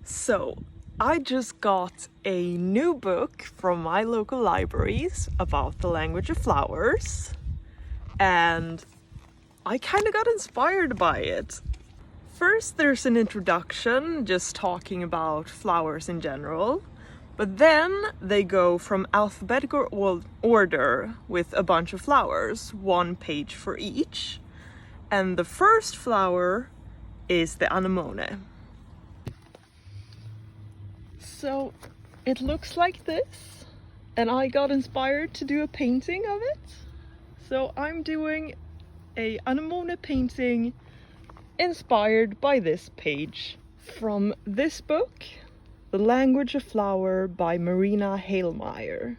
So, I just got a new book from my local libraries about the language of flowers, and I kind of got inspired by it. First, there's an introduction just talking about flowers in general, but then they go from alphabetical order with a bunch of flowers, one page for each, and the first flower is the anemone. So it looks like this, and I got inspired to do a painting of it. So I'm doing a anemone painting inspired by this page from this book, The Language of Flower by Marina Halemeyer.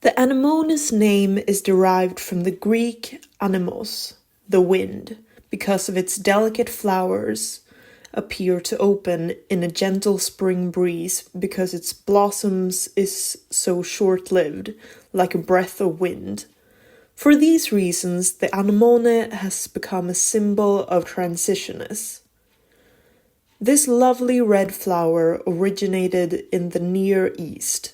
The anemone's name is derived from the Greek anemos, the wind, because of its delicate flowers appear to open in a gentle spring breeze because its blossoms is so short-lived, like a breath of wind. For these reasons, the anemone has become a symbol of transitionness. This lovely red flower originated in the Near East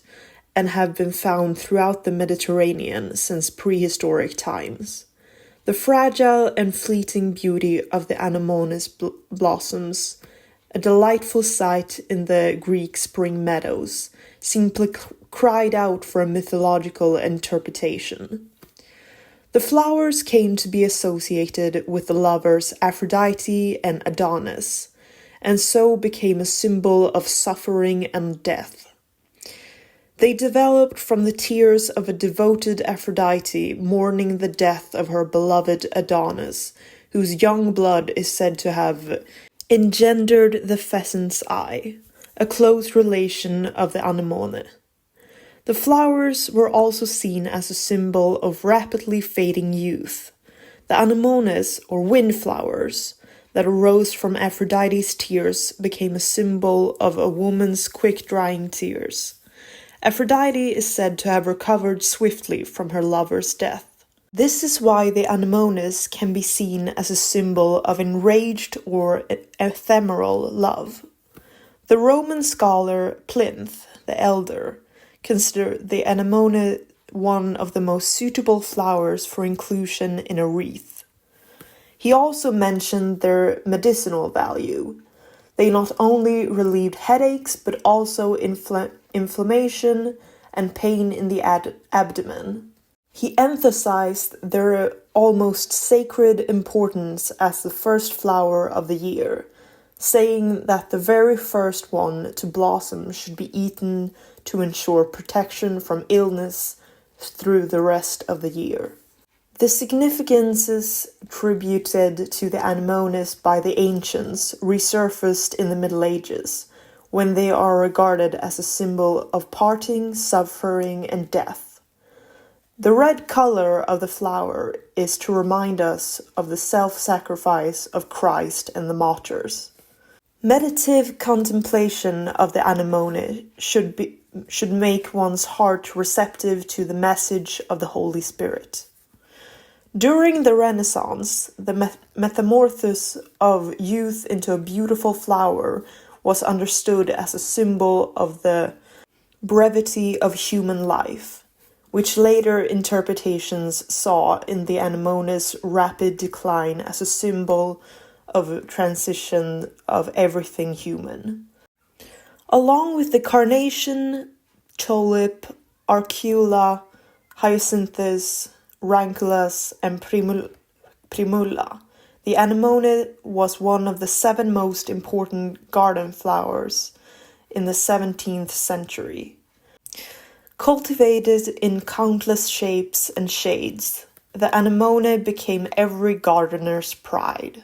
and have been found throughout the Mediterranean since prehistoric times. The fragile and fleeting beauty of the anemone's blossoms, a delightful sight in the Greek spring meadows, simply cried out for a mythological interpretation. The flowers came to be associated with the lovers Aphrodite and Adonis, and so became a symbol of suffering and death. They developed from the tears of a devoted Aphrodite mourning the death of her beloved Adonis, whose young blood is said to have engendered the pheasant's eye, a close relation of the anemone. The flowers were also seen as a symbol of rapidly fading youth. The anemones, or wind flowers, that arose from Aphrodite's tears became a symbol of a woman's quick-drying tears. Aphrodite is said to have recovered swiftly from her lover's death. This is why the anemones can be seen as a symbol of enraged or ephemeral love. The Roman scholar Plinth the Elder considered the anemone one of the most suitable flowers for inclusion in a wreath. He also mentioned their medicinal value. They not only relieved headaches but also inflammation and pain in the abdomen. He emphasized their almost sacred importance as the first flower of the year, saying that the very first one to blossom should be eaten to ensure protection from illness through the rest of the year. The significances attributed to the anemones by the ancients resurfaced in the Middle Ages, when they are regarded as a symbol of parting, suffering, and death. The red color of the flower is to remind us of the self-sacrifice of Christ and the martyrs. Meditative contemplation of the anemone should make one's heart receptive to the message of the Holy Spirit. During the Renaissance, the metamorphosis of youth into a beautiful flower was understood as a symbol of the brevity of human life, which later interpretations saw in the anemone's rapid decline as a symbol of transition of everything human. Along with the carnation, tulip, arcula, hyacinthus, ranunculus, and primula, the anemone was one of the 7 most important garden flowers in the 17th century. Cultivated in countless shapes and shades, the anemone became every gardener's pride.